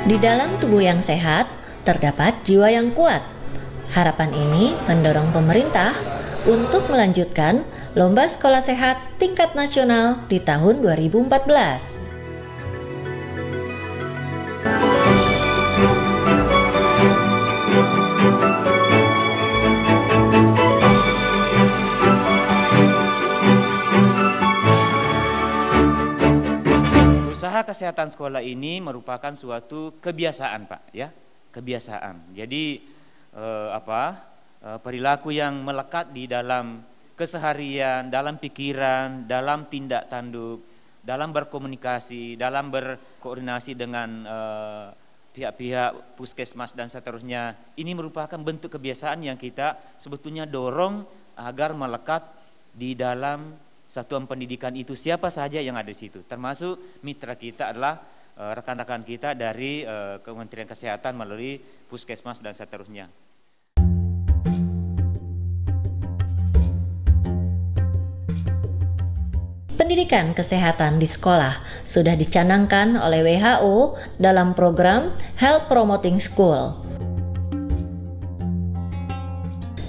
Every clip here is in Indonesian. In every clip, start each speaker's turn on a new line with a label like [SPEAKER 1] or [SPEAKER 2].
[SPEAKER 1] Di dalam tubuh yang sehat, terdapat jiwa yang kuat. Harapan ini mendorong pemerintah untuk melanjutkan Lomba Sekolah Sehat tingkat nasional di tahun 2014.
[SPEAKER 2] Usaha kesehatan sekolah ini merupakan suatu kebiasaan, Pak, ya, kebiasaan. Jadi perilaku yang melekat di dalam keseharian, dalam pikiran, dalam tindak tanduk, dalam berkomunikasi, dalam berkoordinasi dengan pihak-pihak puskesmas dan seterusnya. Ini merupakan bentuk kebiasaan yang kita sebetulnya dorong agar melekat di dalam satuan pendidikan itu, siapa saja yang ada di situ, termasuk mitra kita adalah rekan-rekan kita dari Kementerian Kesehatan melalui puskesmas dan seterusnya.
[SPEAKER 1] Pendidikan kesehatan di sekolah sudah dicanangkan oleh WHO dalam program Health Promoting School.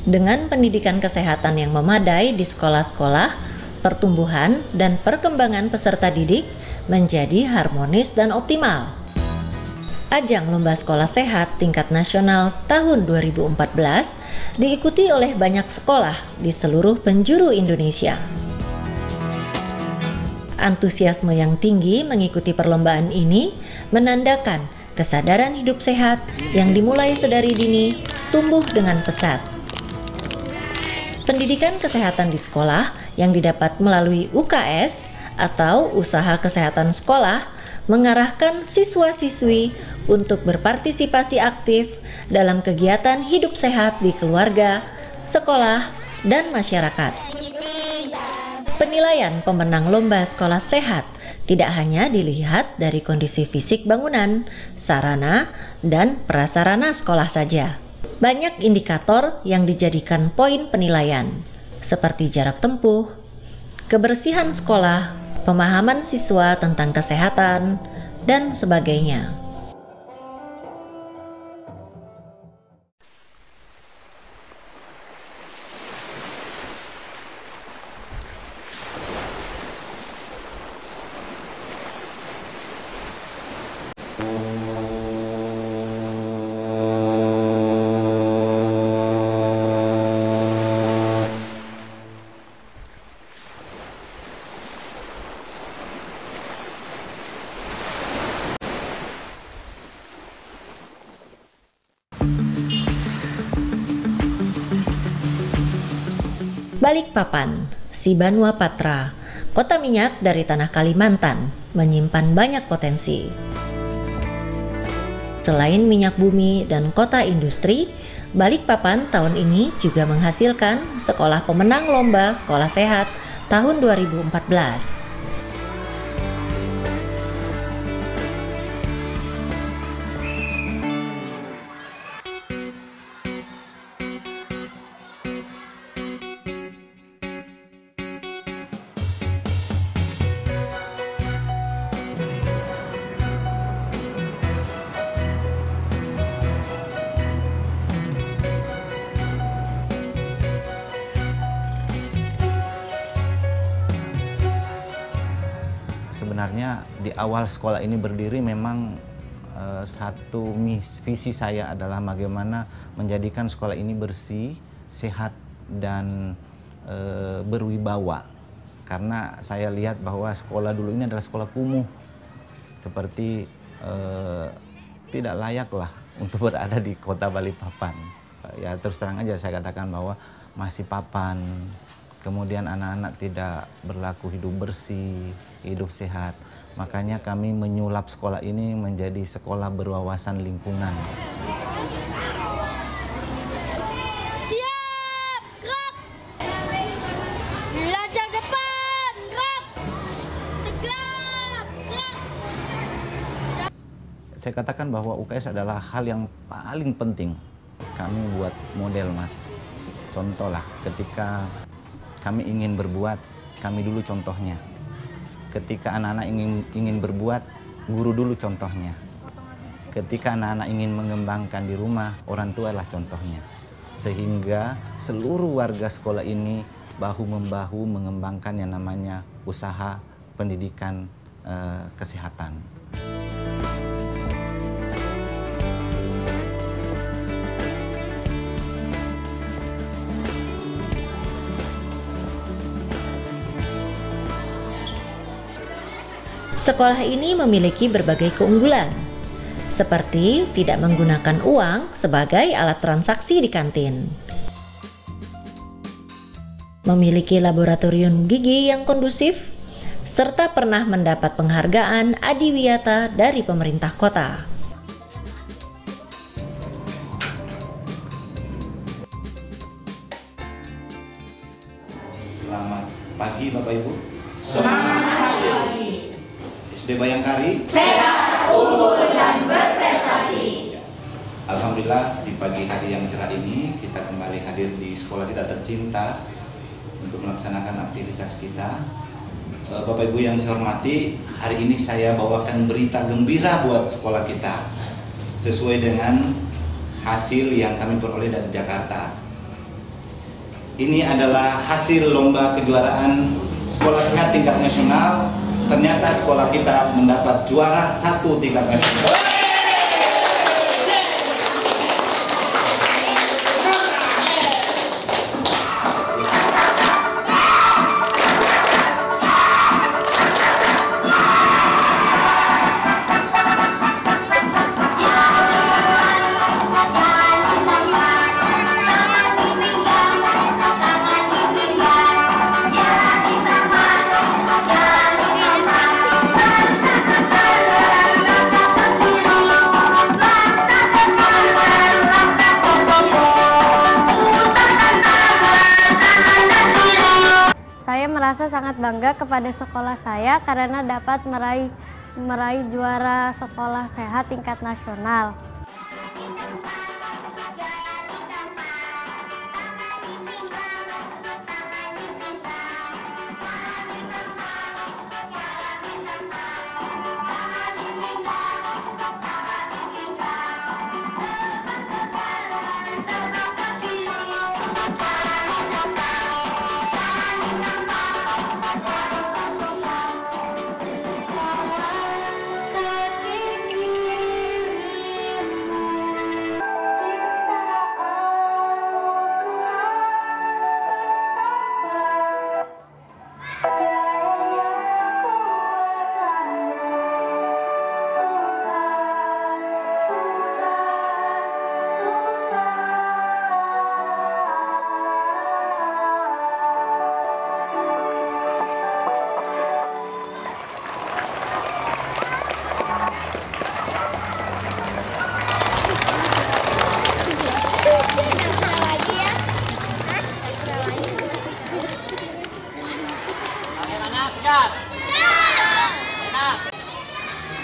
[SPEAKER 1] Dengan pendidikan kesehatan yang memadai di sekolah-sekolah, pertumbuhan dan perkembangan peserta didik menjadi harmonis dan optimal. Ajang Lomba Sekolah Sehat tingkat nasional tahun 2014 diikuti oleh banyak sekolah di seluruh penjuru Indonesia. Antusiasme yang tinggi mengikuti perlombaan ini menandakan kesadaran hidup sehat yang dimulai sedari dini tumbuh dengan pesat. Pendidikan kesehatan di sekolah yang didapat melalui UKS atau Usaha Kesehatan Sekolah mengarahkan siswa-siswi untuk berpartisipasi aktif dalam kegiatan hidup sehat di keluarga, sekolah, dan masyarakat. Penilaian pemenang Lomba Sekolah Sehat tidak hanya dilihat dari kondisi fisik bangunan, sarana, dan prasarana sekolah saja. Banyak indikator yang dijadikan poin penilaian, seperti jarak tempuh, kebersihan sekolah, pemahaman siswa tentang kesehatan, dan sebagainya. Balikpapan, Sibanua Patra, kota minyak dari tanah Kalimantan, menyimpan banyak potensi. Selain minyak bumi dan kota industri, Balikpapan tahun ini juga menghasilkan sekolah pemenang Lomba Sekolah Sehat tahun 2014.
[SPEAKER 3] Sebenarnya di awal sekolah ini berdiri memang satu visi saya adalah bagaimana menjadikan sekolah ini bersih, sehat, dan berwibawa. Karena saya lihat bahwa sekolah dulu ini adalah sekolah kumuh, seperti tidak layak lah untuk berada di kota Balikpapan. Ya terus terang aja saya katakan bahwa masih papan, kemudian anak-anak tidak berlaku hidup bersih, hidup sehat. Makanya kami menyulap sekolah ini menjadi sekolah berwawasan lingkungan.
[SPEAKER 4] Siap, gerak. Belajar depan, gerak. Tegak, gerak.
[SPEAKER 3] Saya katakan bahwa UKS adalah hal yang paling penting. Kami buat model, Mas. Contoh lah, ketika kami ingin berbuat, kami dulu contohnya. Ketika anak-anak ingin berbuat, guru dulu contohnya. ketika anak-anak ingin mengembangkan di rumah, orang tua adalah contohnya. Sehingga seluruh warga sekolah ini bahu-membahu mengembangkan yang namanya usaha pendidikan kesehatan.
[SPEAKER 1] Sekolah ini memiliki berbagai keunggulan, seperti tidak menggunakan uang sebagai alat transaksi di kantin, memiliki laboratorium gigi yang kondusif, serta pernah mendapat penghargaan Adiwiyata dari pemerintah kota.
[SPEAKER 3] Selamat pagi Bapak Ibu. Selamat pagi. SD Bayangkari
[SPEAKER 5] sehat, unggul, dan berprestasi.
[SPEAKER 3] Alhamdulillah di pagi hari yang cerah ini kita kembali hadir di sekolah kita tercinta untuk melaksanakan aktivitas kita. Bapak Ibu yang saya hormati, hari ini saya bawakan berita gembira buat sekolah kita sesuai dengan hasil yang kami peroleh dari Jakarta. Ini adalah hasil lomba kejuaraan sekolah sehat tingkat nasional. Ternyata sekolah kita mendapat juara 1 tingkat nasional.
[SPEAKER 5] Saya merasa sangat bangga kepada sekolah saya karena dapat meraih juara sekolah sehat tingkat nasional.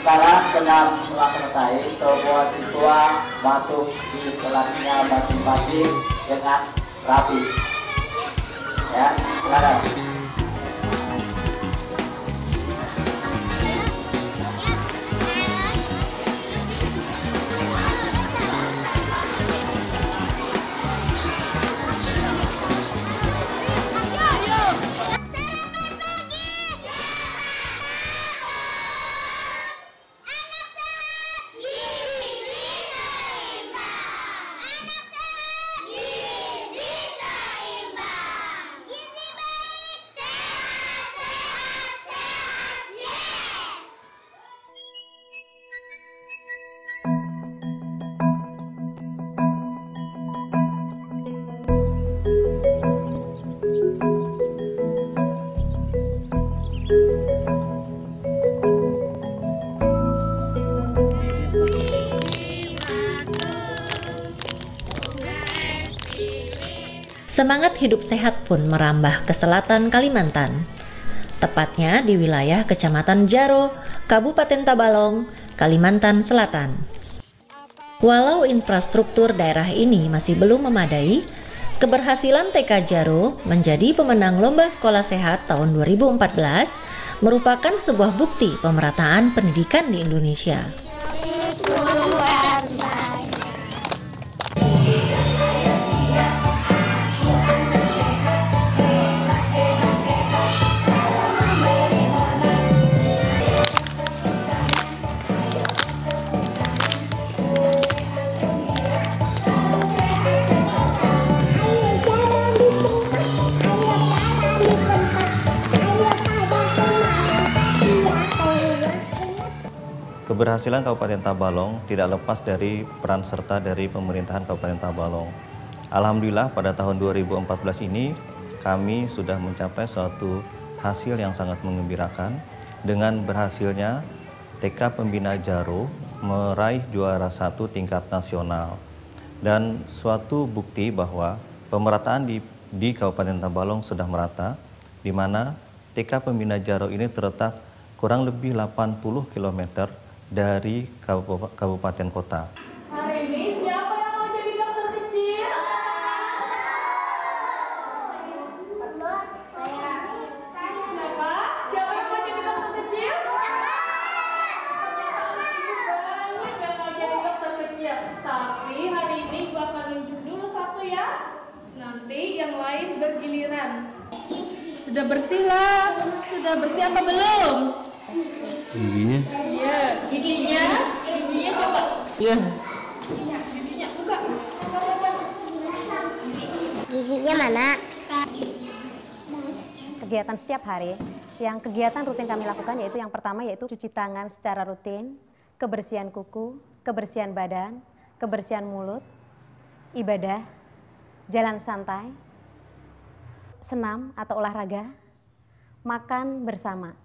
[SPEAKER 6] Sekarang sedang telah selesai, semua siswa masuk di kelasnya masing-masing dengan rapi. Ya, silakan.
[SPEAKER 1] Semangat hidup sehat pun merambah ke selatan Kalimantan, tepatnya di wilayah Kecamatan Jaro, Kabupaten Tabalong, Kalimantan Selatan. Walau infrastruktur daerah ini masih belum memadai, keberhasilan TK Jaro menjadi pemenang Lomba Sekolah Sehat tahun 2014 merupakan sebuah bukti pemerataan pendidikan di Indonesia.
[SPEAKER 7] Keberhasilan Kabupaten Tabalong tidak lepas dari peran serta dari pemerintahan Kabupaten Tabalong. Alhamdulillah pada tahun 2014 ini kami sudah mencapai suatu hasil yang sangat mengembirakan dengan berhasilnya TK Pembina Jaro meraih juara 1 tingkat nasional. Dan suatu bukti bahwa pemerataan di Kabupaten Tabalong sudah merata, di mana TK Pembina Jaro ini terletak kurang lebih 80 km dari kabupaten kota.
[SPEAKER 4] Hari ini siapa yang mau jadi dokter kecil? Siapa? Siapa yang mau jadi dokter kecil? Banyak yang mau jadi dokter kecil. Tapi hari ini gua akan nunjuk dulu satu ya. Nanti yang lain bergiliran. Sudah bersih lah. Sudah bersih apa belum?
[SPEAKER 8] Giginya?
[SPEAKER 4] Iya, giginya coba.
[SPEAKER 8] Iya.
[SPEAKER 4] Giginya buka.
[SPEAKER 9] Giginya mana?
[SPEAKER 10] Kegiatan setiap hari, yang kegiatan rutin kami lakukan yaitu yang pertama yaitu cuci tangan secara rutin, kebersihan kuku, kebersihan badan, kebersihan mulut, ibadah, jalan santai, senam atau olahraga, makan bersama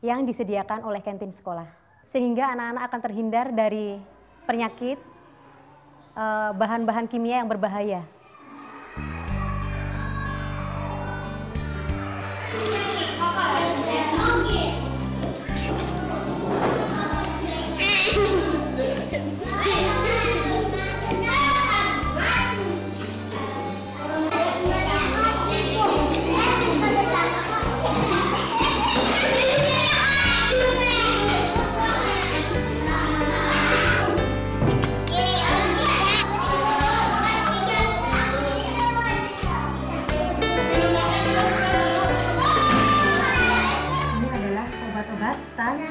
[SPEAKER 10] yang disediakan oleh kantin sekolah. Sehingga anak-anak akan terhindar dari penyakit, bahan-bahan kimia yang berbahaya.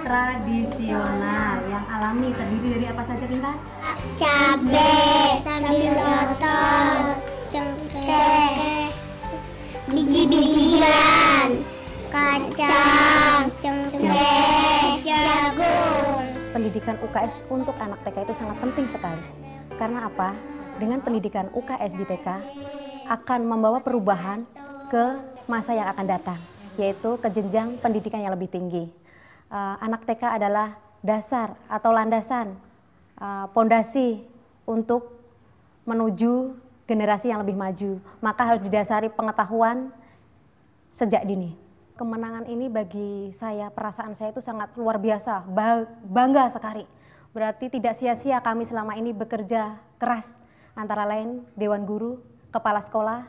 [SPEAKER 10] Tradisional yang alami terdiri dari apa saja, Bintang?
[SPEAKER 9] Cabai, sambil matang, cengkeh, biji-bijian, kacang, cengkeh, jagung.
[SPEAKER 10] Pendidikan UKS untuk anak TK itu sangat penting sekali. Karena apa? Dengan pendidikan UKS di TK akan membawa perubahan ke masa yang akan datang, yaitu ke jenjang pendidikan yang lebih tinggi. Anak TK adalah dasar atau landasan, pondasi untuk menuju generasi yang lebih maju. Maka harus didasari pengetahuan sejak dini. Kemenangan ini bagi saya, perasaan saya itu sangat luar biasa, bangga sekali. Berarti tidak sia-sia kami selama ini bekerja keras, antara lain Dewan Guru, Kepala Sekolah,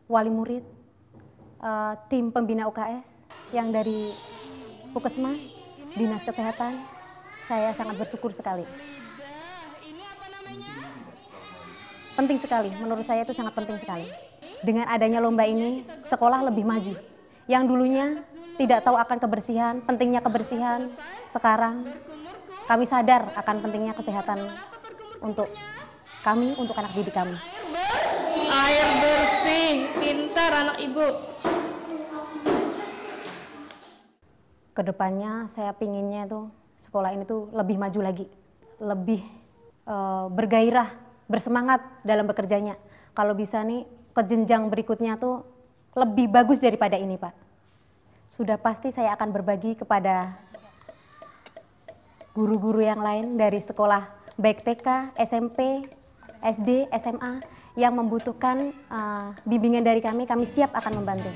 [SPEAKER 10] Wali Murid, tim pembina UKS yang dari Puskesmas, Dinas Kesehatan. Saya sangat bersyukur sekali. Penting sekali, menurut saya itu sangat penting sekali. Dengan adanya lomba ini, sekolah lebih maju. Yang dulunya tidak tahu akan kebersihan, pentingnya kebersihan, sekarang kami sadar akan pentingnya kesehatan untuk kami, untuk anak didik kami.
[SPEAKER 4] Air bersih, pintar anak ibu.
[SPEAKER 10] Kedepannya saya pinginnya tuh sekolah ini tuh lebih maju lagi, lebih bergairah, bersemangat dalam bekerjanya. Kalau bisa nih ke jenjang berikutnya tuh lebih bagus daripada ini, Pak. Sudah pasti saya akan berbagi kepada guru-guru yang lain dari sekolah baik TK, SMP, SD, SMA yang membutuhkan bimbingan dari kami siap akan membantu.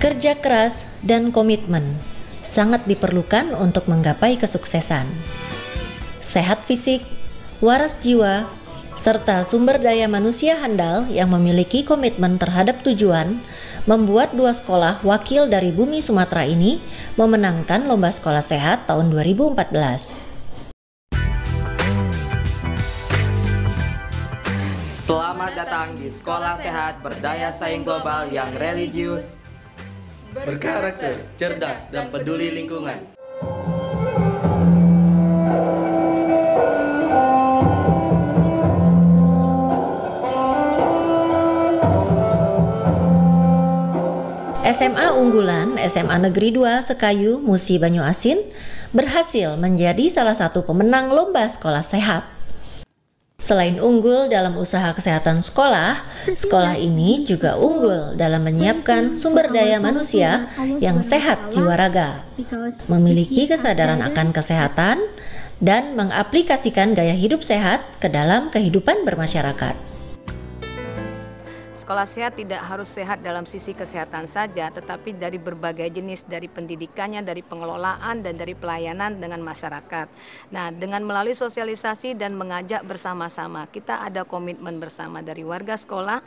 [SPEAKER 1] Kerja keras dan komitmen sangat diperlukan untuk menggapai kesuksesan. Sehat fisik, waras jiwa, serta sumber daya manusia handal yang memiliki komitmen terhadap tujuan membuat 2 sekolah wakil dari Bumi Sumatera ini memenangkan Lomba Sekolah Sehat tahun 2014.
[SPEAKER 11] Selamat datang di Sekolah Sehat Berdaya Saing Global yang religius, berkarakter, cerdas, dan peduli lingkungan.
[SPEAKER 1] SMA unggulan SMA Negeri 2 Sekayu Musi Banyuasin berhasil menjadi salah satu pemenang Lomba Sekolah Sehat. Selain unggul dalam usaha kesehatan sekolah, sekolah ini juga unggul dalam menyiapkan sumber daya manusia yang sehat jiwa raga, memiliki kesadaran akan kesehatan, dan mengaplikasikan gaya hidup sehat ke dalam kehidupan bermasyarakat.
[SPEAKER 12] Sekolah sehat tidak harus sehat dalam sisi kesehatan saja, tetapi dari berbagai jenis, dari pendidikannya, dari pengelolaan, dan dari pelayanan dengan masyarakat. Nah, dengan melalui sosialisasi dan mengajak bersama-sama, kita ada komitmen bersama dari warga sekolah.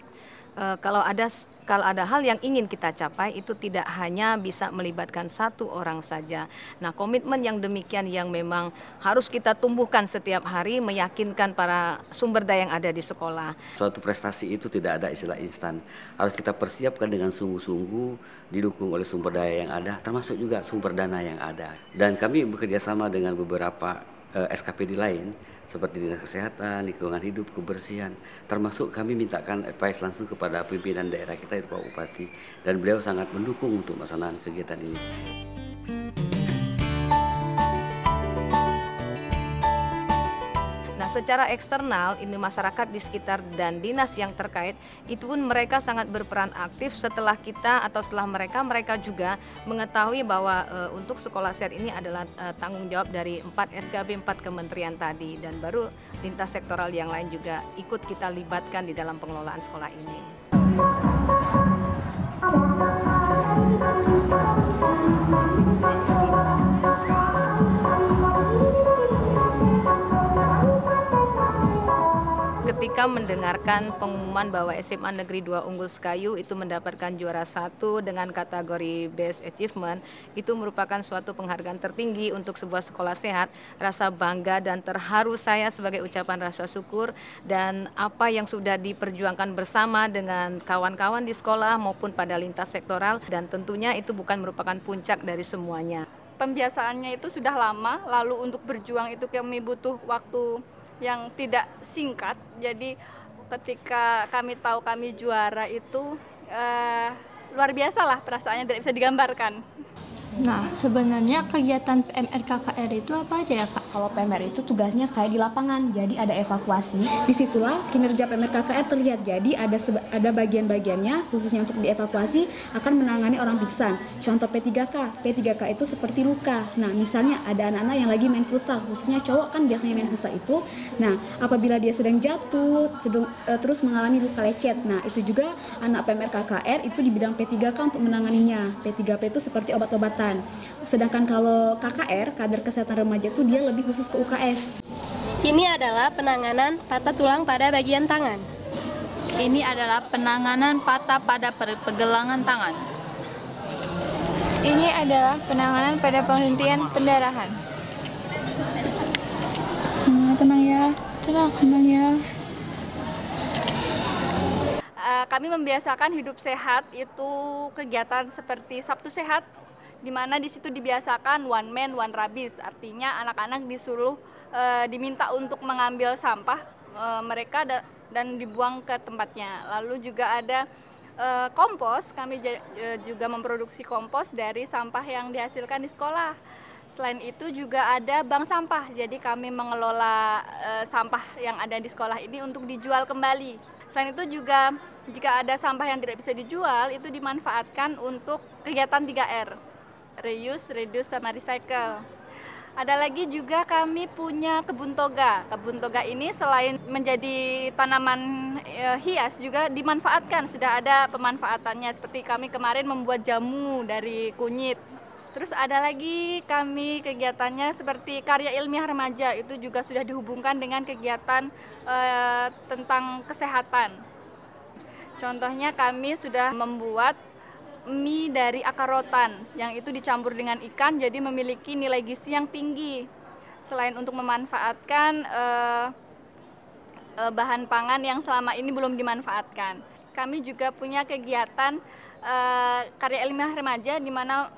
[SPEAKER 12] Kalau ada hal yang ingin kita capai, itu tidak hanya bisa melibatkan satu orang saja. Nah, komitmen yang demikian yang memang harus kita tumbuhkan setiap hari, meyakinkan para sumber daya yang ada di sekolah.
[SPEAKER 13] Suatu prestasi itu tidak ada istilah instan, harus kita persiapkan dengan sungguh-sungguh, didukung oleh sumber daya yang ada, termasuk juga sumber dana yang ada. Dan kami bekerja sama dengan beberapa SKPD lain, seperti Dinas Kesehatan, Lingkungan Hidup, Kebersihan, termasuk kami mintakan advice langsung kepada pimpinan daerah kita, Pak Bupati, dan beliau sangat mendukung untuk melaksanakan kegiatan ini.
[SPEAKER 12] Nah, secara eksternal, ini masyarakat di sekitar dan dinas yang terkait, itu pun mereka sangat berperan aktif setelah kita atau setelah mereka juga mengetahui bahwa untuk sekolah sehat ini adalah tanggung jawab dari 4 SKB, 4 kementerian tadi, dan baru lintas sektoral yang lain juga ikut kita libatkan di dalam pengelolaan sekolah ini. Ketika mendengarkan pengumuman bahwa SMA Negeri 2 Unggul Sekayu itu mendapatkan juara 1 dengan kategori Best Achievement, itu merupakan suatu penghargaan tertinggi untuk sebuah sekolah sehat. Rasa bangga dan terharu saya sebagai ucapan rasa syukur, dan apa yang sudah diperjuangkan bersama dengan kawan-kawan di sekolah maupun pada lintas sektoral, dan tentunya itu bukan merupakan puncak dari semuanya.
[SPEAKER 14] Pembiasaannya itu sudah lama, lalu untuk berjuang itu kami butuh waktu yang tidak singkat. Jadi ketika kami tahu kami juara itu luar biasa lah perasaannya, tidak bisa digambarkan.
[SPEAKER 4] Nah, sebenarnya kegiatan PMR KKR itu apa aja ya, Kak?
[SPEAKER 15] Kalau PMR itu tugasnya kayak di lapangan, jadi ada evakuasi. Disitulah kinerja PMR KKR terlihat. Jadi ada bagian-bagiannya khususnya untuk dievakuasi akan menangani orang pingsan. Contoh P3K. P3K itu seperti luka. Nah, misalnya ada anak-anak yang lagi main futsal, khususnya cowok kan biasanya main futsal itu. Nah, apabila dia sedang jatuh, terus mengalami luka lecet. Nah, itu juga anak PMR KKR itu di bidang P3K untuk menanganinya. P3P itu seperti obat-obatan. Sedangkan kalau KKR, kader kesehatan remaja itu dia lebih khusus ke UKS.
[SPEAKER 16] Ini adalah penanganan patah tulang pada bagian tangan.
[SPEAKER 17] Ini adalah penanganan patah pada pergelangan tangan.
[SPEAKER 16] Ini adalah penanganan pada penghentian pendarahan.
[SPEAKER 4] Tenang ya, tenang ya.
[SPEAKER 14] Kami membiasakan hidup sehat itu kegiatan seperti Sabtu Sehat, di mana di situ dibiasakan one man one rabies, artinya anak-anak disuruh diminta untuk mengambil sampah mereka dan dibuang ke tempatnya. Lalu juga ada kompos, kami juga memproduksi kompos dari sampah yang dihasilkan di sekolah. Selain itu juga ada bank sampah, jadi kami mengelola sampah yang ada di sekolah ini untuk dijual kembali. Selain itu juga jika ada sampah yang tidak bisa dijual, itu dimanfaatkan untuk kegiatan 3R. Reuse, reduce, sama recycle. Ada lagi juga kami punya kebun toga. Kebun toga ini selain menjadi tanaman hias juga dimanfaatkan. Sudah ada pemanfaatannya, seperti kami kemarin membuat jamu dari kunyit. Terus ada lagi kami kegiatannya seperti karya ilmiah remaja, itu juga sudah dihubungkan dengan kegiatan tentang kesehatan. Contohnya kami sudah membuat mie dari akar rotan yang itu dicampur dengan ikan, jadi memiliki nilai gizi yang tinggi. Selain untuk memanfaatkan bahan pangan yang selama ini belum dimanfaatkan. Kami juga punya kegiatan karya ilmiah remaja di mana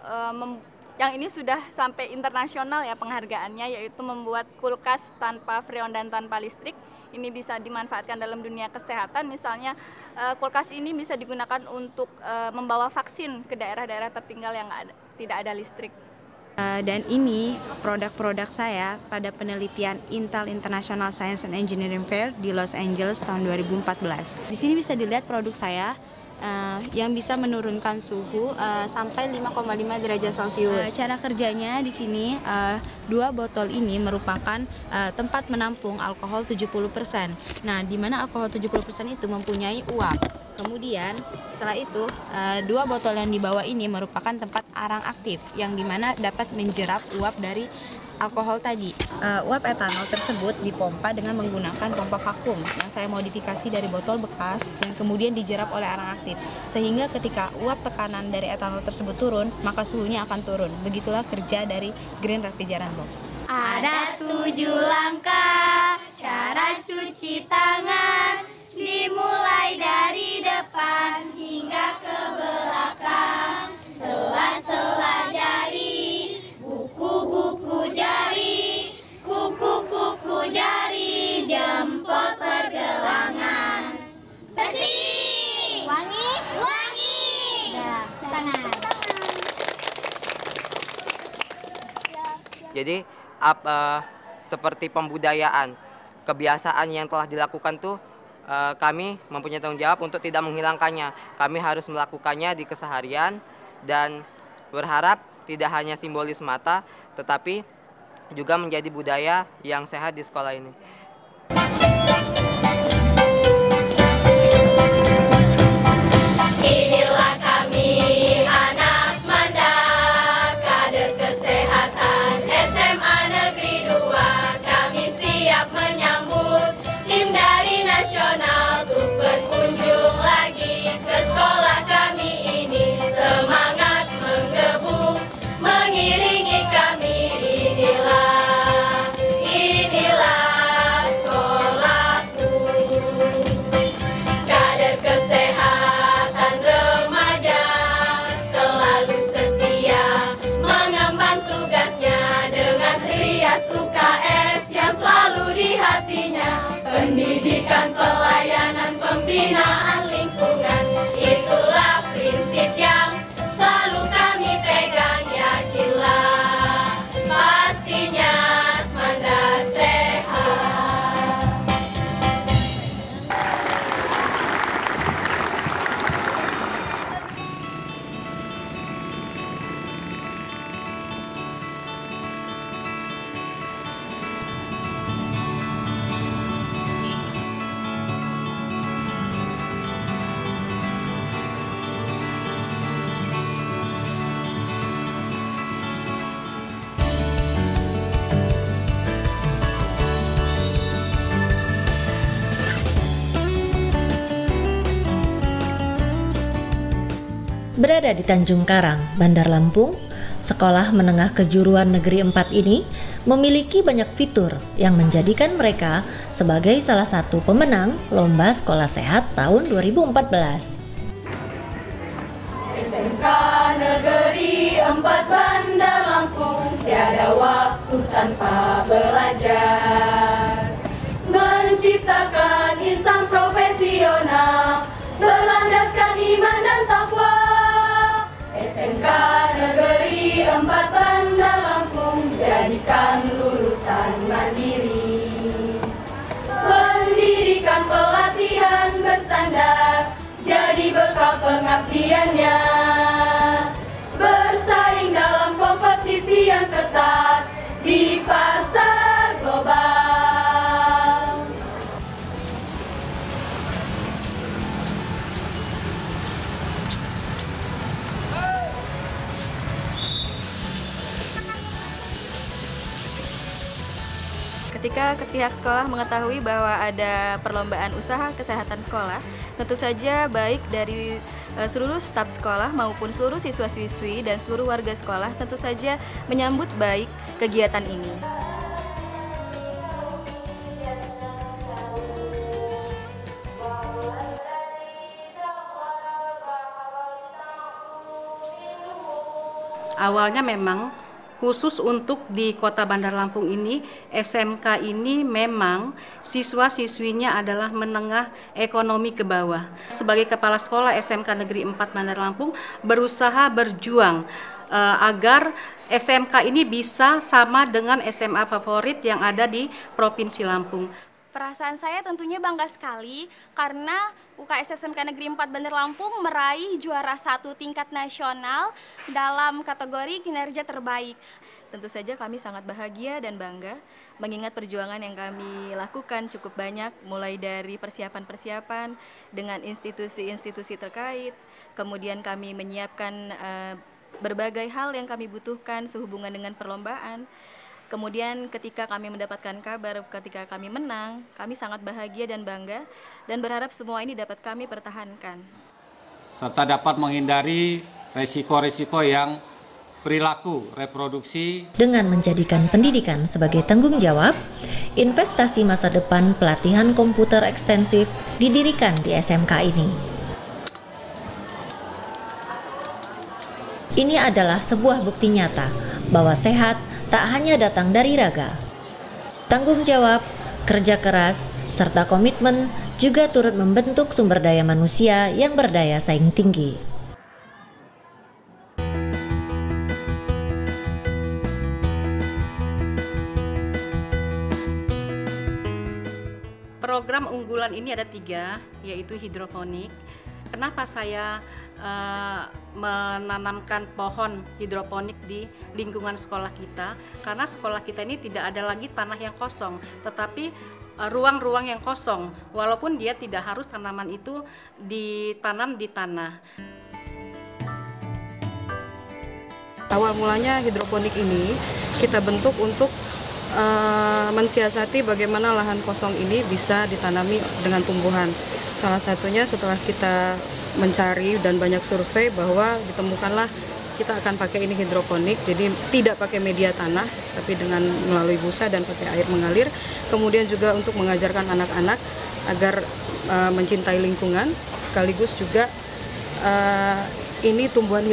[SPEAKER 14] yang ini sudah sampai internasional ya penghargaannya, yaitu membuat kulkas tanpa freon dan tanpa listrik. Ini bisa dimanfaatkan dalam dunia kesehatan, misalnya kulkas ini bisa digunakan untuk membawa vaksin ke daerah-daerah tertinggal yang tidak ada listrik.
[SPEAKER 18] Dan ini produk-produk saya pada penelitian Intel International Science and Engineering Fair di Los Angeles tahun 2014. Di sini bisa dilihat produk saya yang bisa menurunkan suhu sampai 5,5 derajat Celcius. Cara kerjanya di sini, 2 botol ini merupakan tempat menampung alkohol 70%. Nah, di mana alkohol 70% itu mempunyai uap. Kemudian setelah itu 2 botol yang di bawah ini merupakan tempat arang aktif yang dimana dapat menjerap uap dari alkohol tadi. Uap etanol tersebut dipompa dengan menggunakan pompa vakum yang saya modifikasi dari botol bekas dan kemudian dijerap oleh arang aktif, sehingga ketika uap tekanan dari etanol tersebut turun, maka suhunya akan turun. Begitulah kerja dari Green Refrigerant Box.
[SPEAKER 9] Ada 7 langkah cara cuci tangan, dimulai dari depan hingga ke belakang. Sela-sela jari, buku-buku jari, kuku-kuku jari, jempol pergelangan. Bersih! Wangi? Wangi! Ya, tangan.
[SPEAKER 11] Jadi seperti pembudayaan, kebiasaan yang telah dilakukan tuh kami mempunyai tanggung jawab untuk tidak menghilangkannya. Kami harus melakukannya di keseharian dan berharap tidak hanya simbolis mata, tetapi juga menjadi budaya yang sehat di sekolah ini.
[SPEAKER 9] Inilah kami anak Semanda, kader kesehatan SMA Negeri 2. Kami siap menyambut tim dari nasional untuk berkunjung lagi ke sekolah kami ini. Semangat menggebu mengiringi kami. Inilah sekolahku. Kader kesehatan remaja selalu setia mengemban tugasnya dengan trias UKS yang selalu di hatinya. Pendidikan, pelayanan, pembinaan lingkungan, itulah prinsip yang selalu kami pegang. Yakinlah pastinya Semanda sehat.
[SPEAKER 1] Berada di Tanjung Karang, Bandar Lampung, Sekolah Menengah Kejuruan Negeri 4 ini memiliki banyak fitur yang menjadikan mereka sebagai salah satu pemenang Lomba Sekolah Sehat tahun 2014.
[SPEAKER 9] SMK Negeri 4 Bandar Lampung, tiada waktu tanpa belajar. Menciptakan insan profesional, berlandaskan iman dan takwa. SMK Negeri 4 Bandar Lampung, jadikan lulusan mandiri. Pendidikan pelatihan berstandar, jadi bekal pengabdiannya. Bersaing dalam kompetisi yang ketat di pasar global.
[SPEAKER 14] Ketika pihak sekolah mengetahui bahwa ada perlombaan usaha kesehatan sekolah, tentu saja baik dari seluruh staf sekolah maupun seluruh siswa-siswi dan seluruh warga sekolah tentu saja menyambut baik kegiatan ini.
[SPEAKER 19] Awalnya memang khusus untuk di Kota Bandar Lampung ini, SMK ini memang siswa-siswinya adalah menengah ekonomi ke bawah. Sebagai Kepala Sekolah SMK Negeri 4 Bandar Lampung berusaha berjuang agar SMK ini bisa sama dengan SMA favorit yang ada di Provinsi Lampung.
[SPEAKER 14] Perasaan saya tentunya bangga sekali karena UKS SMK Negeri 4 Bandar Lampung meraih juara 1 tingkat nasional dalam kategori kinerja terbaik. Tentu saja kami sangat bahagia dan bangga mengingat perjuangan yang kami lakukan cukup banyak, mulai dari persiapan-persiapan dengan institusi-institusi terkait, kemudian kami menyiapkan berbagai hal yang kami butuhkan sehubungan dengan perlombaan. Kemudian ketika kami mendapatkan kabar ketika kami menang, kami sangat bahagia dan bangga dan berharap semua ini dapat kami pertahankan.
[SPEAKER 20] Serta dapat menghindari resiko-resiko yang perilaku reproduksi.
[SPEAKER 1] Dengan menjadikan pendidikan sebagai tanggung jawab, investasi masa depan pelatihan komputer ekstensif didirikan di SMK ini. Ini adalah sebuah bukti nyata bahwa sehat tak hanya datang dari raga. Tanggung jawab, kerja keras, serta komitmen juga turut membentuk sumber daya manusia yang berdaya saing tinggi.
[SPEAKER 19] Program unggulan ini ada 3, yaitu hidroponik. Kenapa saya menanamkan pohon hidroponik di lingkungan sekolah kita? Karena sekolah kita ini tidak ada lagi tanah yang kosong, tetapi ruang-ruang yang kosong, walaupun dia tidak harus tanaman itu ditanam di tanah.
[SPEAKER 21] Awal mulanya hidroponik ini kita bentuk untuk mensiasati bagaimana lahan kosong ini bisa ditanami dengan tumbuhan. Salah satunya setelah kita mencari dan banyak survei bahwa ditemukanlah kita akan pakai ini hidroponik, jadi tidak pakai media tanah tapi dengan melalui busa dan pakai air mengalir. Kemudian juga untuk mengajarkan anak-anak agar mencintai lingkungan, sekaligus juga ini tumbuhan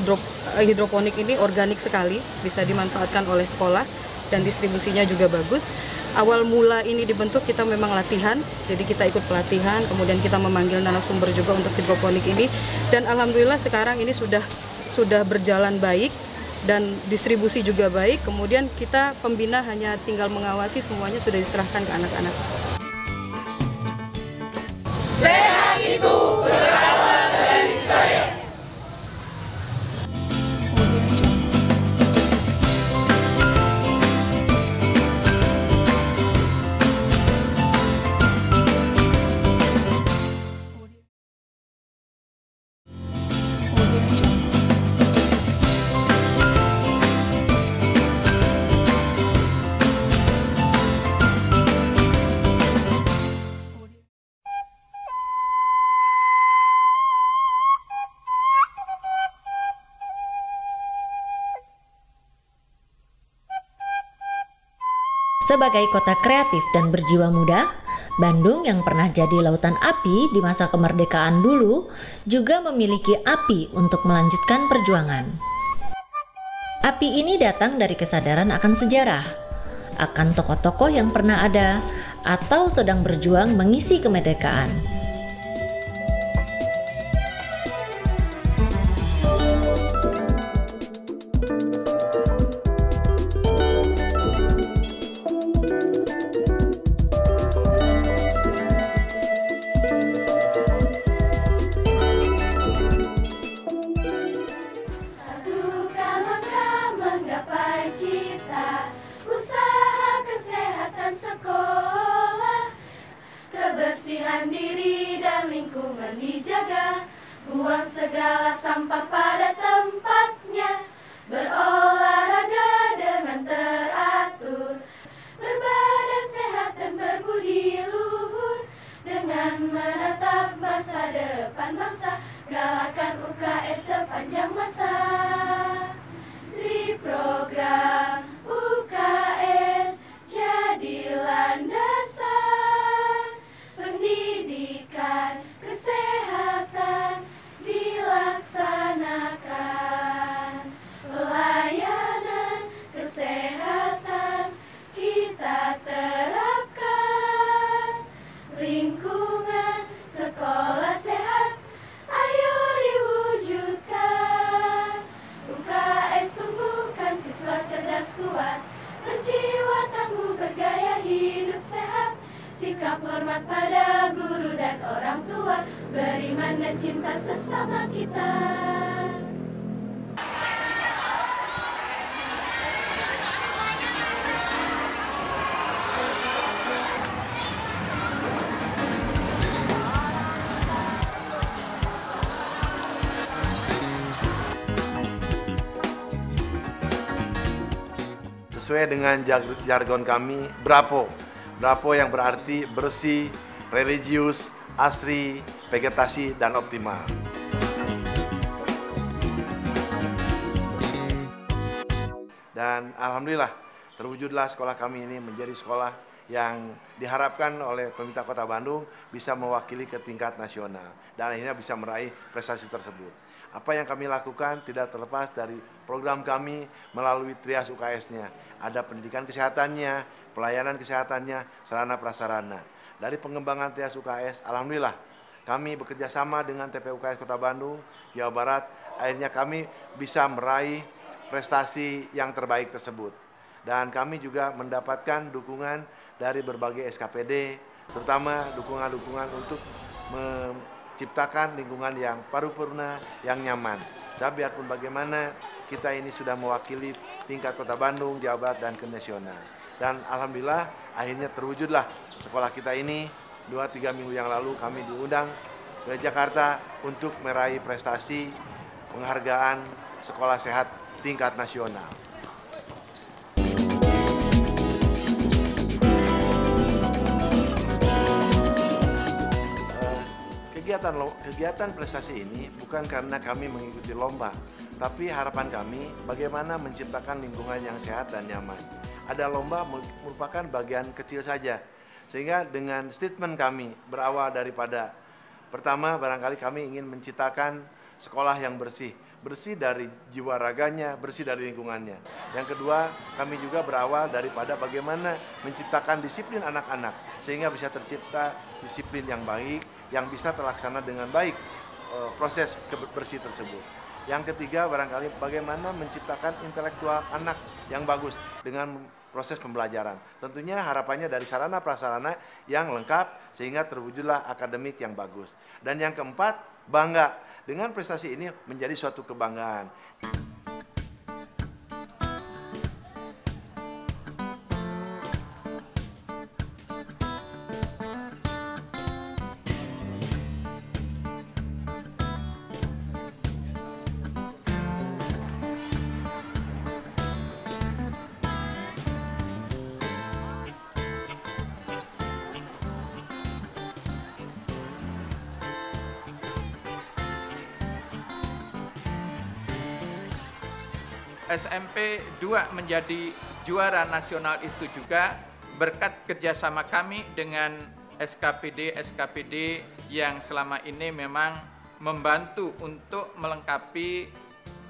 [SPEAKER 21] hidroponik ini organik sekali, bisa dimanfaatkan oleh sekolah dan distribusinya juga bagus. Awal mula ini dibentuk kita memang latihan, jadi kita ikut pelatihan, kemudian kita memanggil narasumber juga untuk hidroponik ini, dan alhamdulillah sekarang ini sudah berjalan baik dan distribusi juga baik. Kemudian kita pembina hanya tinggal mengawasi, semuanya sudah diserahkan ke anak-anak.
[SPEAKER 9] Sehat itu berawal dari saya.
[SPEAKER 1] Sebagai kota kreatif dan berjiwa muda, Bandung yang pernah jadi lautan api di masa kemerdekaan dulu juga memiliki api untuk melanjutkan perjuangan. Api ini datang dari kesadaran akan sejarah, akan tokoh-tokoh yang pernah ada atau sedang berjuang mengisi kemerdekaan.
[SPEAKER 9] Kebersihan diri dan lingkungan dijaga, buang segala sampah pada tempatnya, berolahraga dengan teratur, berbadan sehat hormat pada guru dan orang tua, beriman dan cinta sesama kita.
[SPEAKER 2] Sesuai dengan jargon kami, BRAPO. BRAPO yang berarti bersih, religius, asri, vegetasi, dan optimal. Dan alhamdulillah, terwujudlah sekolah kami ini menjadi sekolah yang diharapkan oleh pemerintah Kota Bandung bisa mewakili ke tingkat nasional dan akhirnya bisa meraih prestasi tersebut. Apa yang kami lakukan tidak terlepas dari program kami melalui Trias UKS-nya. Ada pendidikan kesehatannya, pelayanan kesehatannya, sarana prasarana. Dari pengembangan Trias UKS, alhamdulillah kami bekerja sama dengan TPUKS Kota Bandung, Jawa Barat, akhirnya kami bisa meraih prestasi yang terbaik tersebut. Dan kami juga mendapatkan dukungan dari berbagai SKPD, terutama dukungan-dukungan untuk menciptakan lingkungan yang paripurna, yang nyaman. Biarpun bagaimana, kita ini sudah mewakili tingkat Kota Bandung, Jawa Barat, dan ke nasional. Dan alhamdulillah akhirnya terwujudlah sekolah kita ini. 2-3 minggu yang lalu kami diundang ke Jakarta untuk meraih prestasi penghargaan sekolah sehat tingkat nasional. Kegiatan prestasi ini bukan karena kami mengikuti lomba, tapi harapan kami bagaimana menciptakan lingkungan yang sehat dan nyaman. Ada lomba merupakan bagian kecil saja, sehingga dengan statement kami berawal daripada pertama, barangkali kami ingin menciptakan sekolah yang bersih. Bersih dari jiwa raganya, bersih dari lingkungannya. Yang kedua, kami juga berawal daripada bagaimana menciptakan disiplin anak-anak, sehingga bisa tercipta disiplin yang baik, yang bisa terlaksana dengan baik proses bersih tersebut. Yang ketiga, barangkali bagaimana menciptakan intelektual anak yang bagus dengan proses pembelajaran. Tentunya harapannya dari sarana prasarana yang lengkap sehingga terwujudlah akademik yang bagus. Dan yang keempat, bangga. Dengan prestasi ini menjadi suatu kebanggaan.
[SPEAKER 22] SMP 2 menjadi juara nasional itu juga berkat kerjasama kami dengan SKPD yang selama ini memang membantu untuk melengkapi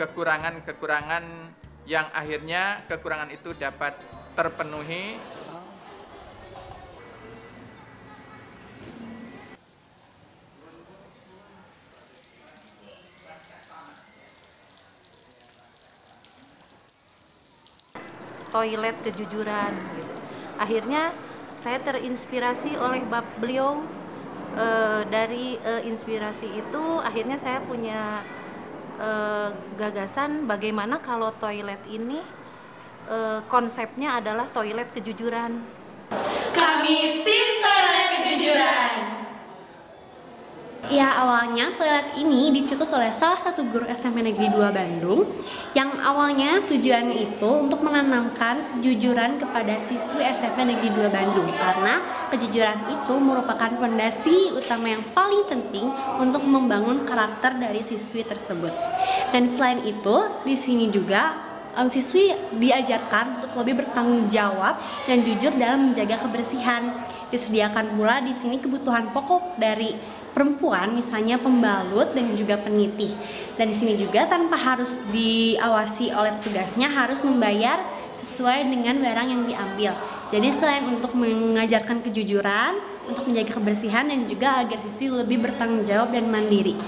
[SPEAKER 22] kekurangan-kekurangan yang akhirnya kekurangan itu dapat terpenuhi.
[SPEAKER 23] Toilet kejujuran. Akhirnya saya terinspirasi oleh beliau. Dari inspirasi itu akhirnya saya punya gagasan bagaimana kalau toilet ini konsepnya adalah toilet kejujuran.
[SPEAKER 9] Kami tim toilet kejujuran.
[SPEAKER 24] Ya, awalnya toilet ini dicetus oleh salah satu guru SMP Negeri 2 Bandung yang awalnya tujuannya itu untuk menanamkan kejujuran kepada siswi SMP Negeri 2 Bandung karena kejujuran itu merupakan fondasi utama yang paling penting untuk membangun karakter dari siswi tersebut. Dan selain itu, di sini juga siswi diajarkan untuk lebih bertanggung jawab dan jujur dalam menjaga kebersihan. Disediakan pula di sini kebutuhan pokok dari perempuan, misalnya pembalut dan juga penitih. Dan di sini juga tanpa harus diawasi oleh petugasnya harus membayar sesuai dengan barang yang diambil. Jadi selain untuk mengajarkan kejujuran, untuk menjaga kebersihan dan juga agar siswi lebih bertanggung jawab dan mandiri.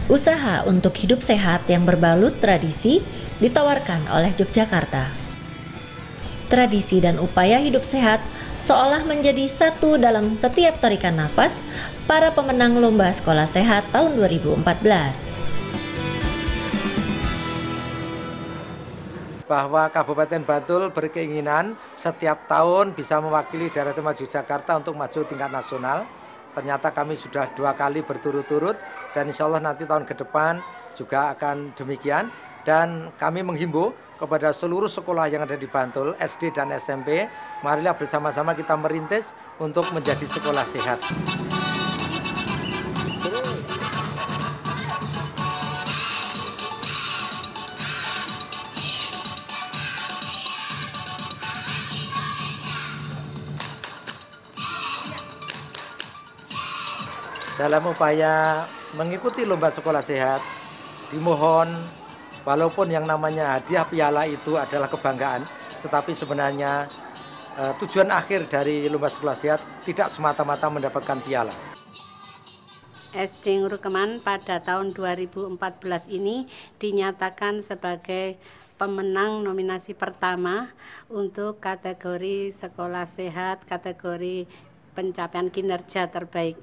[SPEAKER 1] Usaha untuk hidup sehat yang berbalut tradisi ditawarkan oleh Yogyakarta. Tradisi dan upaya hidup sehat seolah menjadi satu dalam setiap tarikan nafas para pemenang Lomba Sekolah Sehat tahun 2014.
[SPEAKER 3] Bahwa Kabupaten Bantul berkeinginan setiap tahun bisa mewakili daerah istimewa Yogyakarta untuk maju tingkat nasional. Ternyata kami sudah 2 kali berturut-turut dan insya Allah nanti tahun ke depan juga akan demikian. Dan kami menghimbau kepada seluruh sekolah yang ada di Bantul, SD dan SMP, marilah bersama-sama kita merintis untuk menjadi sekolah sehat. Dalam upaya mengikuti lomba sekolah sehat, dimohon walaupun yang namanya hadiah piala itu adalah kebanggaan, tetapi sebenarnya tujuan akhir dari lomba sekolah sehat tidak semata-mata mendapatkan piala.
[SPEAKER 5] SD Ngurukeman pada tahun 2014 ini dinyatakan sebagai pemenang nominasi pertama untuk kategori sekolah sehat, kategori pencapaian kinerja terbaik.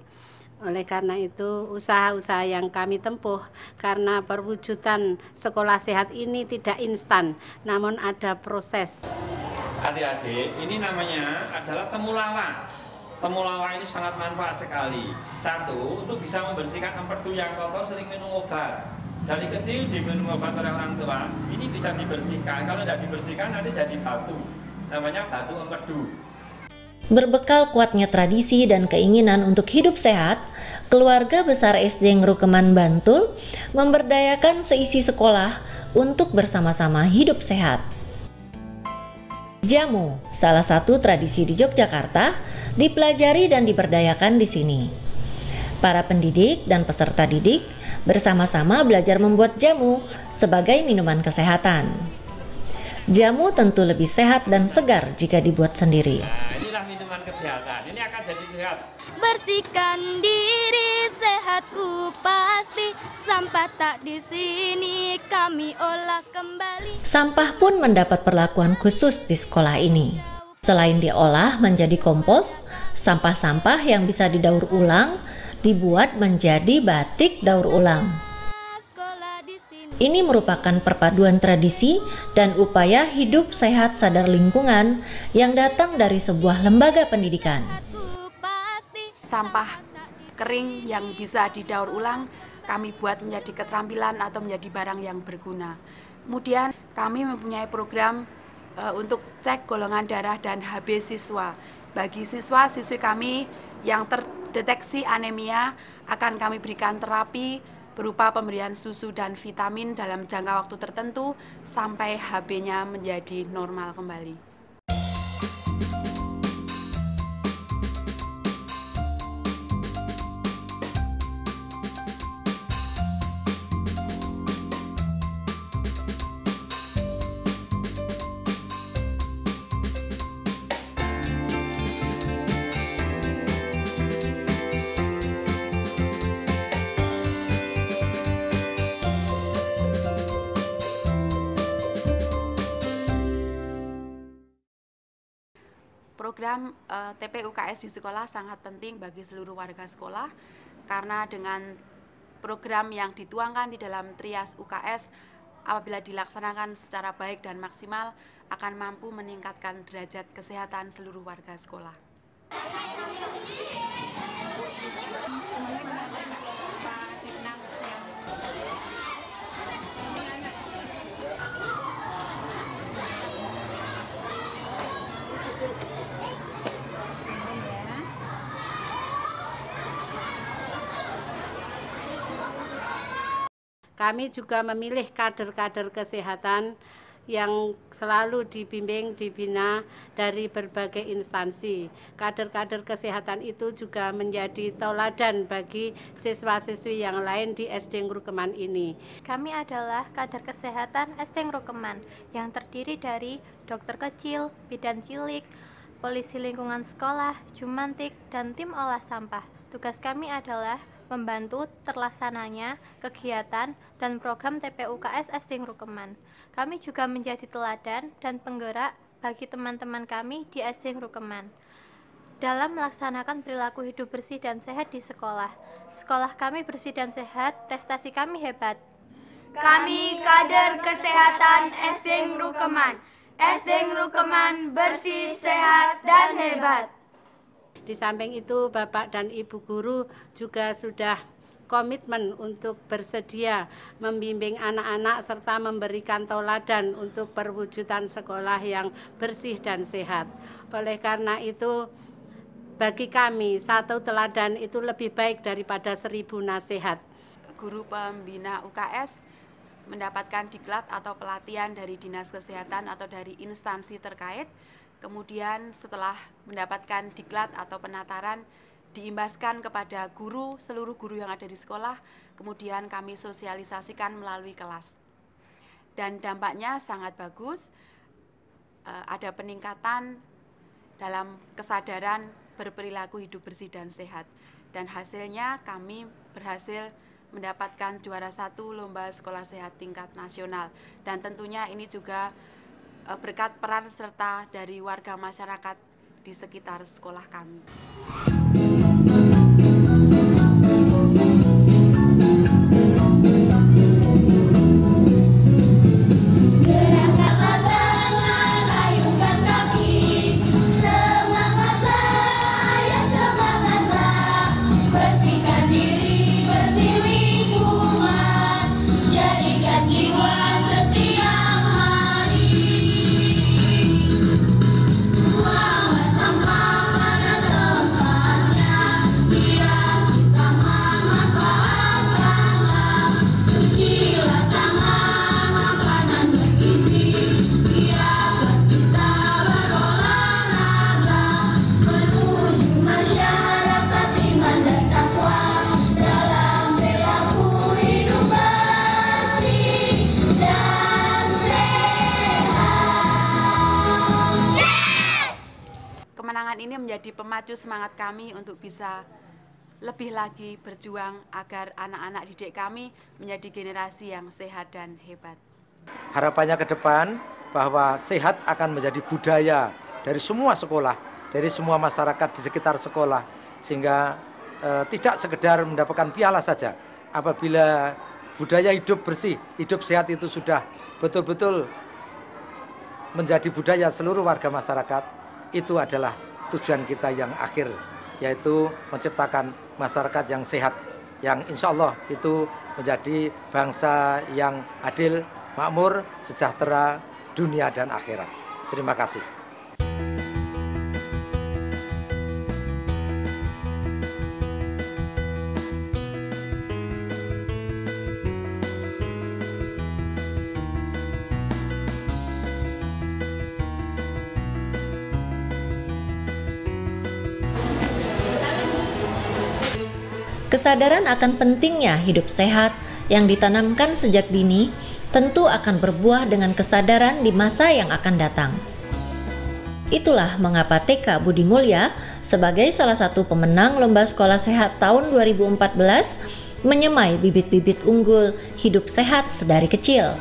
[SPEAKER 5] Oleh karena itu, usaha-usaha yang kami tempuh karena perwujudan sekolah sehat ini tidak instan, namun ada proses.
[SPEAKER 6] Adik-adik, ini namanya adalah temulawak. Temulawak ini sangat manfaat sekali. Satu, untuk bisa membersihkan empedu yang kotor sering minum obat. Dari kecil diminum obat oleh orang tua, ini bisa dibersihkan. Kalau tidak dibersihkan nanti jadi batu. Namanya batu empedu.
[SPEAKER 1] Berbekal kuatnya tradisi dan keinginan untuk hidup sehat, keluarga besar SD Ngurukeman Bantul memberdayakan seisi sekolah untuk bersama-sama hidup sehat. Jamu, salah satu tradisi di Yogyakarta, dipelajari dan diberdayakan di sini. Para pendidik dan peserta didik bersama-sama belajar membuat jamu sebagai minuman kesehatan. Jamu tentu lebih sehat dan segar jika dibuat sendiri.
[SPEAKER 6] Nah, inilah minuman kesehatan. Ini akan jadi sehat.
[SPEAKER 9] Bersihkan diri, sehatku pasti. Sampah tak di sini, kami olah kembali.
[SPEAKER 1] Sampah pun mendapat perlakuan khusus di sekolah ini. Selain diolah menjadi kompos, sampah-sampah yang bisa didaur ulang dibuat menjadi batik daur ulang. Ini merupakan perpaduan tradisi dan upaya hidup sehat sadar lingkungan yang datang dari sebuah lembaga pendidikan.
[SPEAKER 7] Sampah kering yang bisa didaur ulang kami buat menjadi keterampilan atau menjadi barang yang berguna. Kemudian kami mempunyai program untuk cek golongan darah dan HB siswa. Bagi siswa-siswi kami yang terdeteksi anemia akan kami berikan terapi berupa pemberian susu dan vitamin dalam jangka waktu tertentu sampai HB-nya menjadi normal kembali. Program TPUKS di sekolah sangat penting bagi seluruh warga sekolah karena dengan program yang dituangkan di dalam Trias UKS apabila dilaksanakan secara baik dan maksimal akan mampu meningkatkan derajat kesehatan seluruh warga sekolah.
[SPEAKER 5] Kami juga memilih kader-kader kesehatan yang selalu dibimbing, dibina dari berbagai instansi. Kader-kader kesehatan itu juga menjadi tauladan bagi siswa-siswi yang lain di SD Ngurukeman ini.
[SPEAKER 16] Kami adalah kader kesehatan SD Ngurukeman yang terdiri dari dokter kecil, bidan cilik, polisi lingkungan sekolah, jumantik, dan tim olah sampah. Tugas kami adalah membantu terlaksananya kegiatan dan program TPUKS SD Ngrukeman. Kami juga menjadi teladan dan penggerak bagi teman-teman kami di SD Ngrukeman dalam melaksanakan perilaku hidup bersih dan sehat di sekolah. Sekolah kami bersih dan sehat, prestasi kami hebat.
[SPEAKER 9] Kami kader kesehatan SD Ngrukeman. SD Ngrukeman bersih, sehat, dan hebat.
[SPEAKER 5] Di samping itu, Bapak dan Ibu guru juga sudah komitmen untuk bersedia membimbing anak-anak serta memberikan tauladan untuk perwujudan sekolah yang bersih dan sehat. Oleh karena itu, bagi kami, satu teladan itu lebih baik daripada 1000 nasihat.
[SPEAKER 7] Guru pembina UKS mendapatkan diklat atau pelatihan dari Dinas Kesehatan atau dari instansi terkait. Kemudian setelah mendapatkan diklat atau penataran, diimbaskan kepada guru, seluruh guru yang ada di sekolah, kemudian kami sosialisasikan melalui kelas. Dan dampaknya sangat bagus, ada peningkatan dalam kesadaran berperilaku hidup bersih dan sehat. Dan hasilnya kami berhasil mendapatkan juara 1 lomba sekolah sehat tingkat nasional. Dan tentunya ini juga berkat peran serta dari warga masyarakat di sekitar sekolah kami. Kemenangan ini menjadi pemacu semangat kami untuk bisa lebih lagi berjuang agar anak-anak didik kami menjadi generasi yang sehat dan hebat.
[SPEAKER 3] Harapannya ke depan bahwa sehat akan menjadi budaya dari semua sekolah, dari semua masyarakat di sekitar sekolah, sehingga tidak sekedar mendapatkan piala saja. Apabila budaya hidup bersih, hidup sehat itu sudah betul-betul menjadi budaya seluruh warga masyarakat, itu adalah tujuan kita yang akhir, yaitu menciptakan masyarakat yang sehat, yang insya Allah itu menjadi bangsa yang adil, makmur, sejahtera, dunia dan akhirat. Terima kasih.
[SPEAKER 1] Kesadaran akan pentingnya hidup sehat yang ditanamkan sejak dini tentu akan berbuah dengan kesadaran di masa yang akan datang. Itulah mengapa TK Budi Mulya sebagai salah satu pemenang Lomba Sekolah Sehat tahun 2014 menyemai bibit-bibit unggul hidup sehat sedari kecil.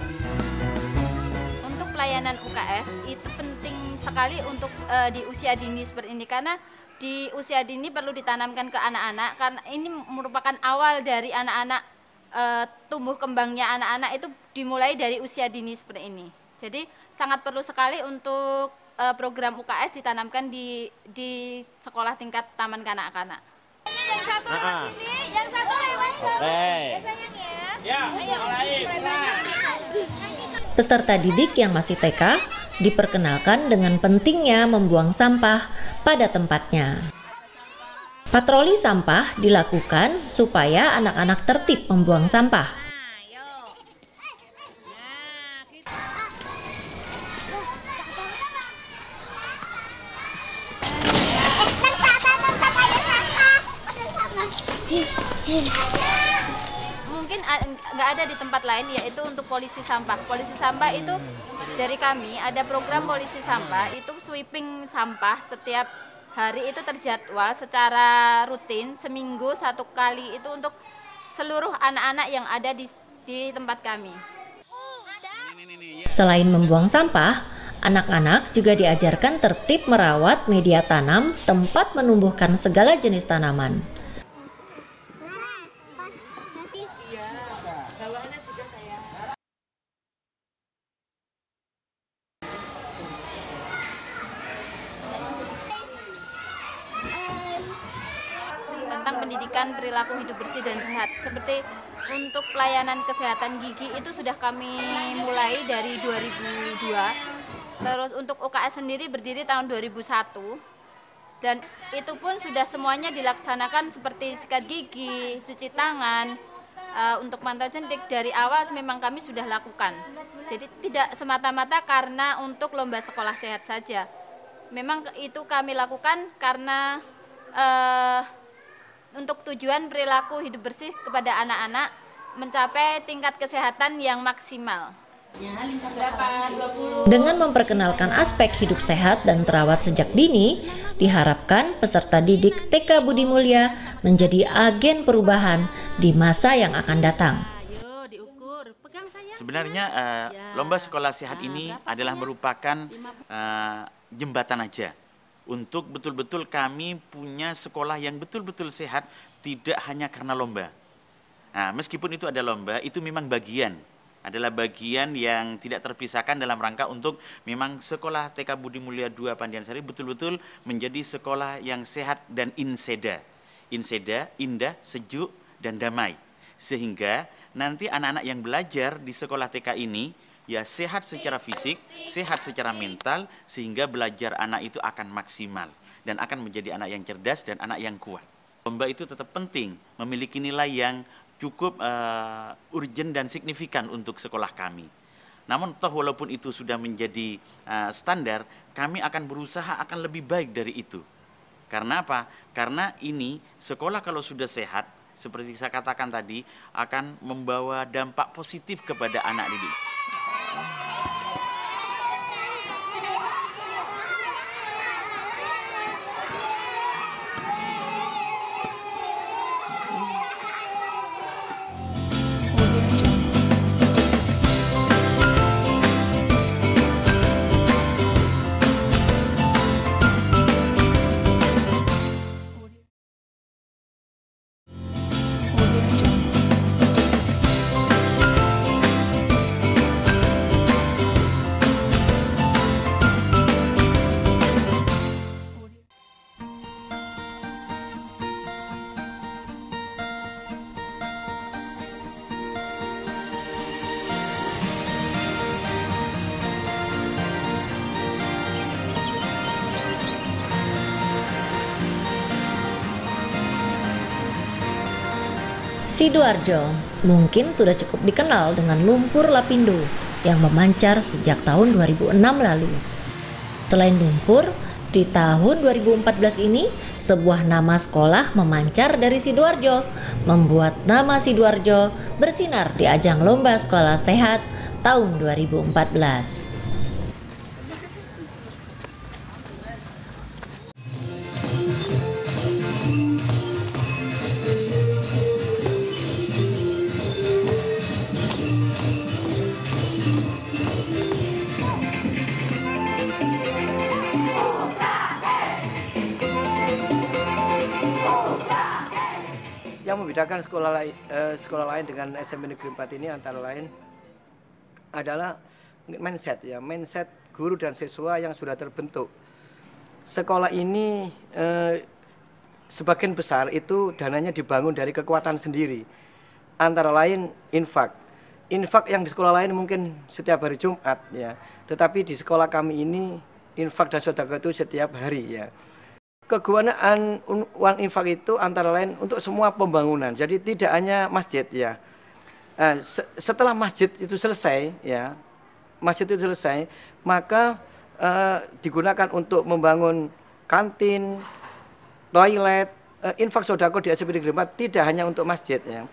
[SPEAKER 14] Untuk pelayanan UKS itu penting sekali untuk di usia dini seperti ini, karena di usia dini perlu ditanamkan ke anak-anak, karena ini merupakan awal dari anak-anak tumbuh kembangnya anak-anak itu dimulai dari usia dini seperti ini. Jadi sangat perlu sekali untuk program UKS ditanamkan di sekolah tingkat taman kanak-kanak.
[SPEAKER 9] Yang satu lewat sini, yang satu lewat sana. Ya sayang ya. Ya, mulai.
[SPEAKER 1] Peserta didik yang masih TK diperkenalkan dengan pentingnya membuang sampah pada tempatnya. Patroli sampah dilakukan supaya anak-anak tertib membuang sampah.
[SPEAKER 14] Mungkin nggak ada di tempat lain, yaitu untuk polisi sampah. Polisi sampah itu dari kami ada program polisi sampah, itu sweeping sampah setiap hari itu terjadwal secara rutin, seminggu 1 kali itu untuk seluruh anak-anak yang ada di tempat kami.
[SPEAKER 1] Selain membuang sampah, anak-anak juga diajarkan tertib merawat media tanam tempat menumbuhkan segala jenis tanaman.
[SPEAKER 14] Tentang pendidikan perilaku hidup bersih dan sehat. Seperti untuk pelayanan kesehatan gigi itu sudah kami mulai dari 2002. Terus untuk UKS sendiri berdiri tahun 2001. Dan itu pun sudah semuanya dilaksanakan seperti sikat gigi, cuci tangan, untuk mantau jentik dari awal memang kami sudah lakukan. Jadi tidak semata-mata karena untuk lomba sekolah sehat saja. Memang itu kami lakukan karena untuk tujuan perilaku hidup bersih kepada anak-anak mencapai tingkat kesehatan yang maksimal.
[SPEAKER 1] Dengan memperkenalkan aspek hidup sehat dan terawat sejak dini, diharapkan peserta didik TK Budi Mulya menjadi agen perubahan di masa yang akan datang.
[SPEAKER 8] Sebenarnya lomba sekolah sehat ini adalah merupakan jembatan aja untuk betul-betul kami punya sekolah yang betul-betul sehat, tidak hanya karena lomba. Nah, meskipun itu ada lomba, itu memang adalah bagian yang tidak terpisahkan dalam rangka untuk memang sekolah TK Budi Mulya 2 Pandiansari betul-betul menjadi sekolah yang sehat dan inseda. Inseda, indah, sejuk, dan damai. Sehingga nanti anak-anak yang belajar di sekolah TK ini ya sehat secara fisik, sehat secara mental, sehingga belajar anak itu akan maksimal dan akan menjadi anak yang cerdas dan anak yang kuat. Lomba itu tetap penting, memiliki nilai yang cukup urgent dan signifikan untuk sekolah kami. Namun toh walaupun itu sudah menjadi standar, kami akan berusaha akan lebih baik dari itu. Karena apa? Karena ini sekolah kalau sudah sehat, seperti saya katakan tadi, akan membawa dampak positif kepada anak didik.
[SPEAKER 1] Sidoarjo mungkin sudah cukup dikenal dengan lumpur lapindo yang memancar sejak tahun 2006 lalu. Selain lumpur, di tahun 2014 ini sebuah nama sekolah memancar dari Sidoarjo, membuat nama Sidoarjo bersinar di ajang lomba sekolah sehat tahun 2014.
[SPEAKER 3] Yang membedakan sekolah lain dengan SMP Negeri 4 ini antara lain adalah mindset guru dan siswa yang sudah terbentuk. Sekolah ini sebagian besar itu dananya dibangun dari kekuatan sendiri. Antara lain infak yang di sekolah lain mungkin setiap hari Jumat ya, tetapi di sekolah kami ini infak dan sedekah itu setiap hari ya. Kegunaan uang infak itu antara lain untuk semua pembangunan. Jadi tidak hanya masjid ya. Setelah masjid itu selesai ya, maka digunakan untuk membangun kantin, toilet. Infak sodako di SMP Negeri 4 tidak hanya untuk masjid ya.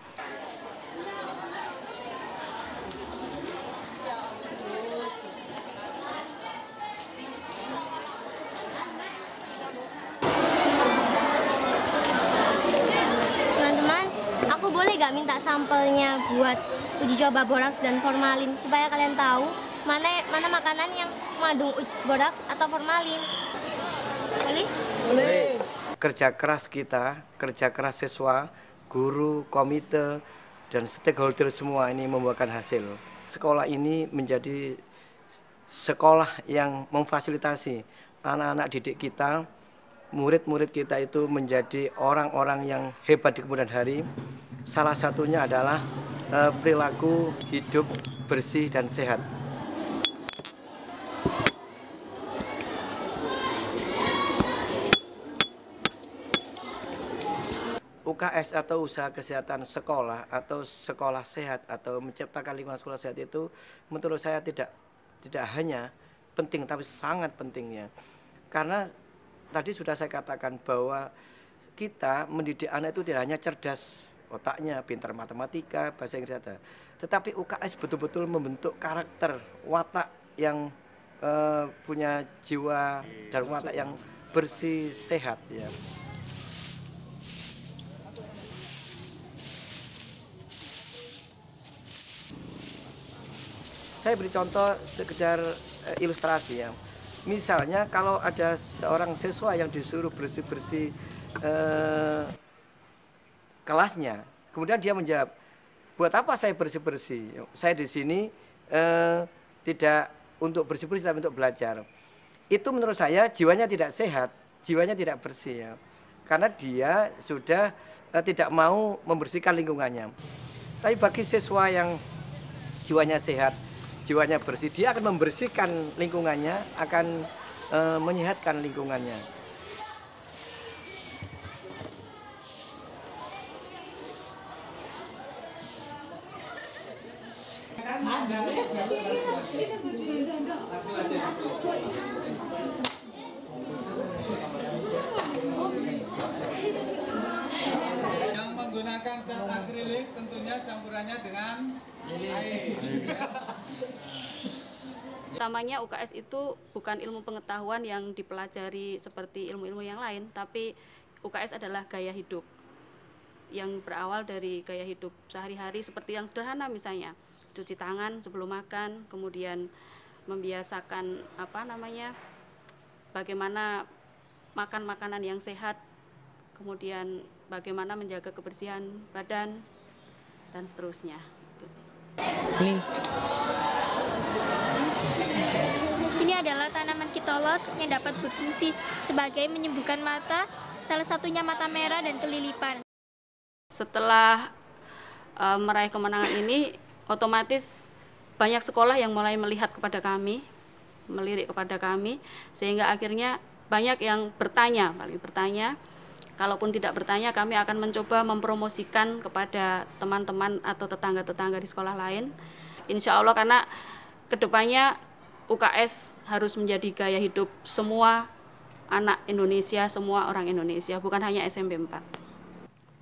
[SPEAKER 10] sampelnya buat uji coba boraks dan formalin supaya kalian tahu mana makanan yang mengandung boraks atau formalin. Boleh?
[SPEAKER 3] Boleh. Kerja keras kita, kerja keras siswa, guru, komite, dan stakeholder semua ini membuahkan hasil. Sekolah ini menjadi sekolah yang memfasilitasi anak-anak didik kita, murid-murid kita itu menjadi orang-orang yang hebat di kemudian hari. Salah satunya adalah perilaku hidup bersih dan sehat. UKS atau usaha kesehatan sekolah atau sekolah sehat atau menciptakan lingkungan sekolah sehat itu menurut saya tidak hanya penting tapi sangat pentingnya. Karena tadi sudah saya katakan bahwa kita mendidik anak itu tidak hanya cerdas otaknya, pintar matematika, bahasa Inggris saja, tetapi UKS betul-betul membentuk karakter, watak yang punya jiwa dan watak yang bersih, sehat ya. Saya beri contoh sekedar ilustrasi ya. Misalnya kalau ada seorang siswa yang disuruh bersih-bersih kelasnya, kemudian dia menjawab, buat apa saya bersih-bersih? Saya di sini tidak untuk bersih-bersih tapi untuk belajar. Itu menurut saya jiwanya tidak sehat, jiwanya tidak bersih ya. Karena dia sudah tidak mau membersihkan lingkungannya. Tapi bagi siswa yang jiwanya sehat, jiwanya bersih, dia akan membersihkan lingkungannya, akan menyehatkan lingkungannya.
[SPEAKER 12] Yang menggunakan cat akrilik tentunya campurannya dengan air.
[SPEAKER 13] Utamanya UKS itu bukan ilmu pengetahuan yang dipelajari seperti ilmu-ilmu yang lain, tapi UKS adalah gaya hidup yang berawal dari gaya hidup sehari-hari seperti yang sederhana, misalnya cuci tangan sebelum makan, kemudian membiasakan bagaimana makan makanan yang sehat, kemudian bagaimana menjaga kebersihan badan dan seterusnya.
[SPEAKER 10] Ini adalah tanaman kitolot yang dapat berfungsi sebagai menyembuhkan mata, salah satunya mata merah dan kelilipan.
[SPEAKER 13] Setelah meraih kemenangan ini, otomatis banyak sekolah yang mulai melihat kepada kami, melirik kepada kami, sehingga akhirnya banyak yang bertanya, kalaupun tidak bertanya, kami akan mencoba mempromosikan kepada teman-teman atau tetangga-tetangga di sekolah lain. Insya Allah, karena kedepannya UKS harus menjadi gaya hidup semua anak Indonesia, semua orang Indonesia, bukan hanya SMP 4.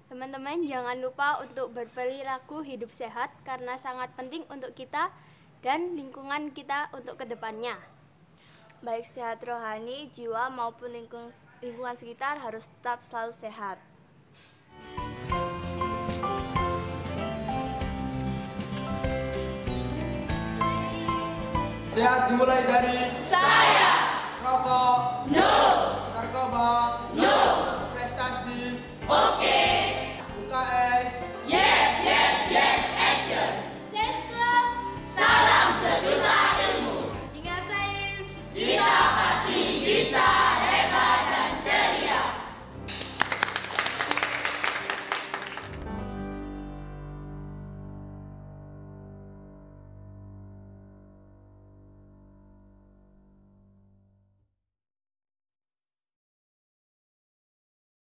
[SPEAKER 10] Teman-teman, jangan lupa untuk berperilaku hidup sehat karena sangat penting untuk kita dan lingkungan kita untuk kedepannya. Baik sehat rohani, jiwa maupun lingkungan sekitar harus tetap selalu sehat.
[SPEAKER 12] Sehat dimulai dari saya, rokok, no.